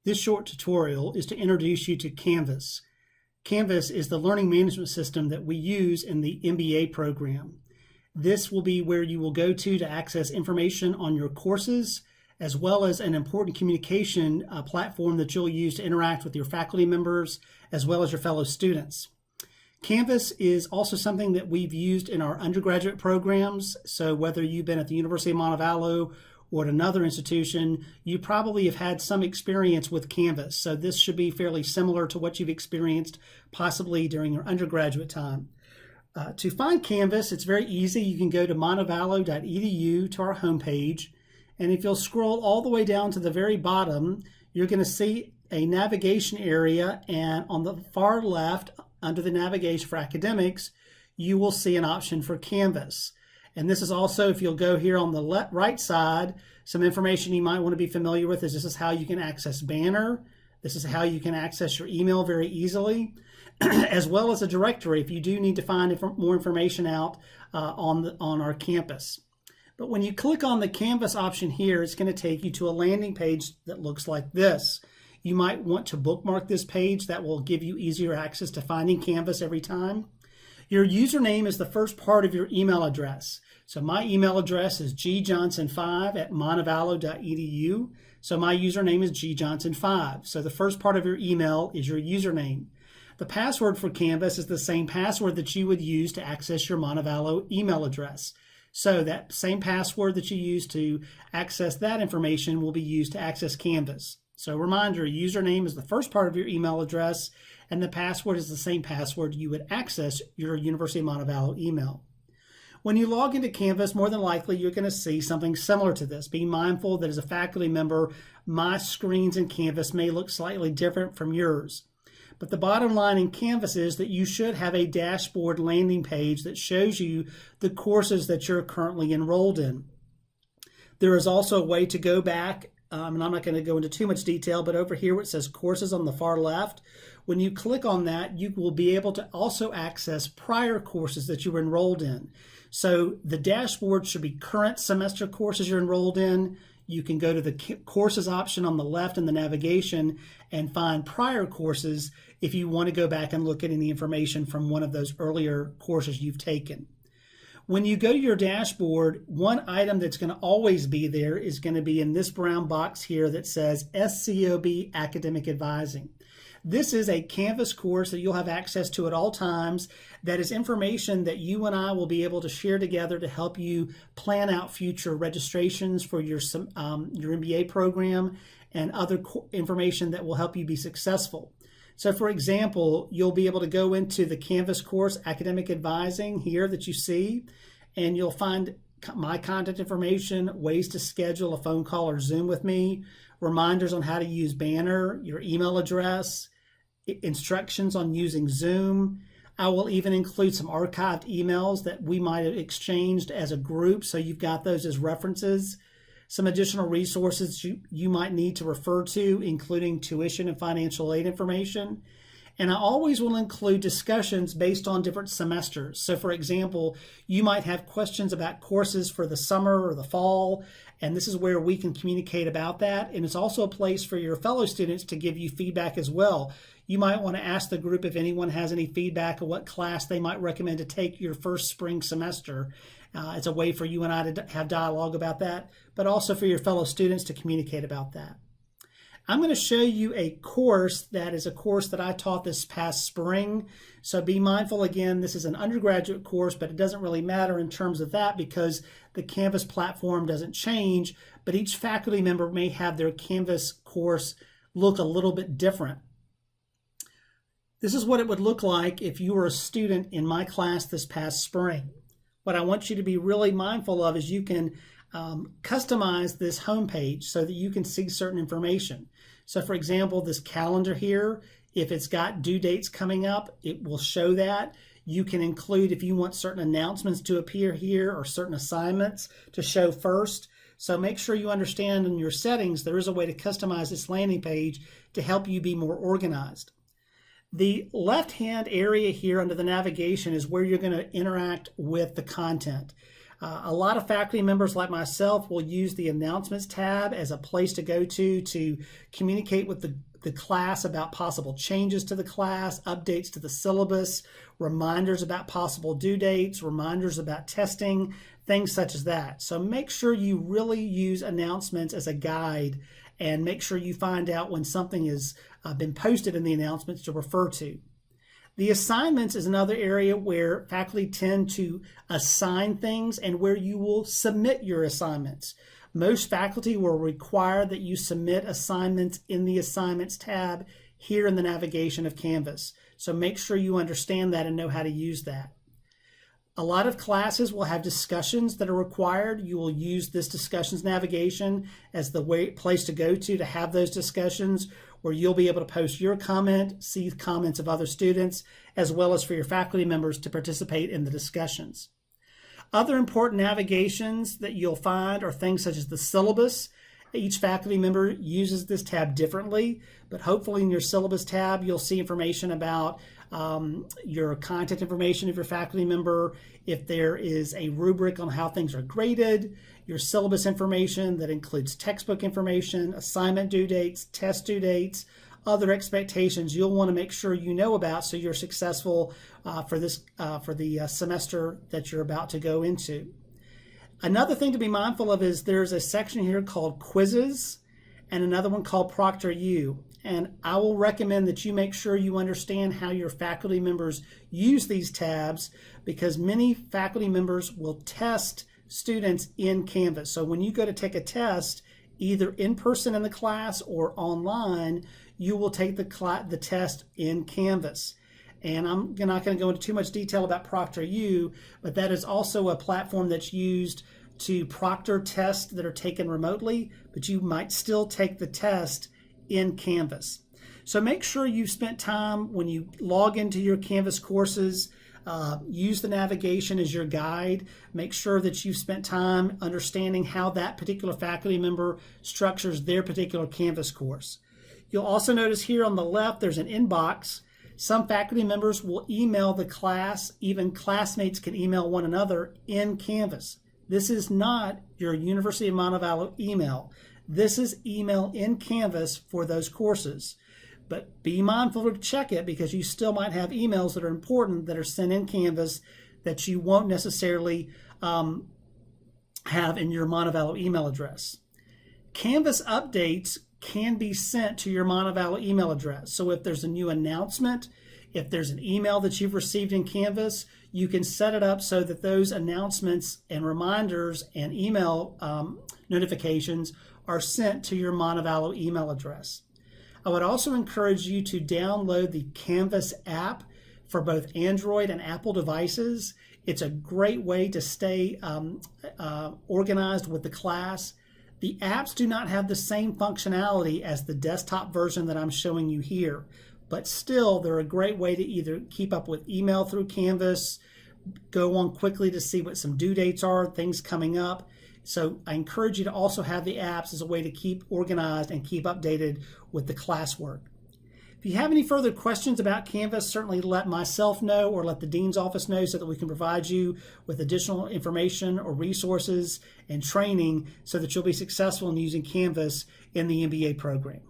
This short tutorial is to introduce you to Canvas. Canvas is the learning management system that we use in the MBA program. This will be where you will go to access information on your courses, as well as an important communication platform that you'll use to interact with your faculty members, as well as your fellow students. Canvas is also something that we've used in our undergraduate programs. So whether you've been at the University of Montevallo or at another institution, you probably have had some experience with Canvas. So this should be fairly similar to what you've experienced possibly during your undergraduate time. To find Canvas, it's very easy. You can go to montevallo.edu to our homepage. And if you'll scroll all the way down to the very bottom, you're going to see a navigation area. And on the far left, under the navigation for academics, you will see an option for Canvas. And this is also, if you'll go here on the right side, some information you might want to be familiar with is this is how you can access Banner. This is how you can access your email very easily, as well as a directory if you do need to find more information out on our campus. But when you click on the Canvas option here, it's going to take you to a landing page that looks like this. You might want to bookmark this page. That will give you easier access to finding Canvas every time. Your username is the first part of your email address. So my email address is gjohnson5@montevallo.edu. So my username is gjohnson5. So the first part of your email is your username. The password for Canvas is the same password that you would use to access your Montevallo email address. So that same password that you use to access that information will be used to access Canvas. So reminder, username is the first part of your email address, and the password is the same password you would access your University of Montevallo email. When you log into Canvas, more than likely you're going to see something similar to this. Be mindful that as a faculty member, my screens in Canvas may look slightly different from yours. But the bottom line in Canvas is that you should have a dashboard landing page that shows you the courses that you're currently enrolled in. There is also a way to go back, and I'm not going to go into too much detail, but over here where it says courses on the far left, when you click on that, you will be able to also access prior courses that you were enrolled in. So the dashboard should be current semester courses you're enrolled in. You can go to the courses option on the left in the navigation and find prior courses if you want to go back and look at any information from one of those earlier courses you've taken. When you go to your dashboard, one item that's going to always be there is going to be in this brown box here that says SCOB Academic Advising. This is a Canvas course that you'll have access to at all times. That is information that you and I will be able to share together to help you plan out future registrations for your MBA program and other information that will help you be successful. So for example, you'll be able to go into the Canvas course Academic Advising here that you see, and you'll find my contact information, ways to schedule a phone call or Zoom with me, reminders on how to use Banner, your email address, instructions on using Zoom. I will even include some archived emails that we might have exchanged as a group, so you've got those as references. Some additional resources you might need to refer to, including tuition and financial aid information. And I always will include discussions based on different semesters. So for example, you might have questions about courses for the summer or the fall, and this is where we can communicate about that. And it's also a place for your fellow students to give you feedback as well. You might want to ask the group if anyone has any feedback on what class they might recommend to take your first spring semester. It's a way for you and I to have dialogue about that, but also for your fellow students to communicate about that. I'm going to show you a course that is a course that I taught this past spring. So be mindful, again, this is an undergraduate course, but it doesn't really matter in terms of that because the Canvas platform doesn't change, but each faculty member may have their Canvas course look a little bit different. This is what it would look like if you were a student in my class this past spring. What I want you to be really mindful of is you can customize this homepage so that you can see certain information. So for example, this calendar here, if it's got due dates coming up, it will show that. You can include if you want certain announcements to appear here or certain assignments to show first. So make sure you understand in your settings, there is a way to customize this landing page to help you be more organized. The left-hand area here under the navigation is where you're going to interact with the content. A lot of faculty members like myself will use the announcements tab as a place to go to communicate with the class about possible changes to the class, updates to the syllabus, reminders about possible due dates, reminders about testing, things such as that. So make sure you really use announcements as a guide and make sure you find out when something has been posted in the announcements to refer to. The assignments is another area where faculty tend to assign things and where you will submit your assignments. Most faculty will require that you submit assignments in the Assignments tab here in the navigation of Canvas. So make sure you understand that and know how to use that. A lot of classes will have discussions that are required. You will use this discussions navigation as the place to go to have those discussions, where you'll be able to post your comment, see comments of other students, as well as for your faculty members to participate in the discussions. Other important navigations that you'll find are things such as the syllabus. Each faculty member uses this tab differently, but hopefully in your syllabus tab, you'll see information about your content information of your faculty member, if there is a rubric on how things are graded, your syllabus information that includes textbook information, assignment due dates, test due dates, other expectations you'll want to make sure you know about so you're successful for the semester that you're about to go into. Another thing to be mindful of is there's a section here called quizzes and another one called Proctor U. And I will recommend that you make sure you understand how your faculty members use these tabs, because many faculty members will test students in Canvas. So when you go to take a test, either in person in the class or online, you will take the test in Canvas. And I'm not going to go into too much detail about Proctor U, but that is also a platform that's used to proctor tests that are taken remotely, but you might still take the test in Canvas. So make sure you've spent time when you log into your Canvas courses, use the navigation as your guide. Make sure that you've spent time understanding how that particular faculty member structures their particular Canvas course. You'll also notice here on the left there's an inbox. Some faculty members will email the class, even classmates can email one another in Canvas. This is not your University of Montevallo email. This is email in Canvas for those courses. But be mindful to check it, because you still might have emails that are important that are sent in Canvas that you won't necessarily have in your Montevallo email address. Canvas updates can be sent to your Montevallo email address. So if there's a new announcement, if there's an email that you've received in Canvas, you can set it up so that those announcements and reminders and email notifications are sent to your Montevallo email address. I would also encourage you to download the Canvas app for both Android and Apple devices. It's a great way to stay organized with the class. The apps do not have the same functionality as the desktop version that I'm showing you here, but still they're a great way to either keep up with email through Canvas, go on quickly to see what some due dates are, things coming up. So I encourage you to also have the apps as a way to keep organized and keep updated with the classwork. If you have any further questions about Canvas, certainly let myself know or let the Dean's office know so that we can provide you with additional information or resources and training so that you'll be successful in using Canvas in the MBA program.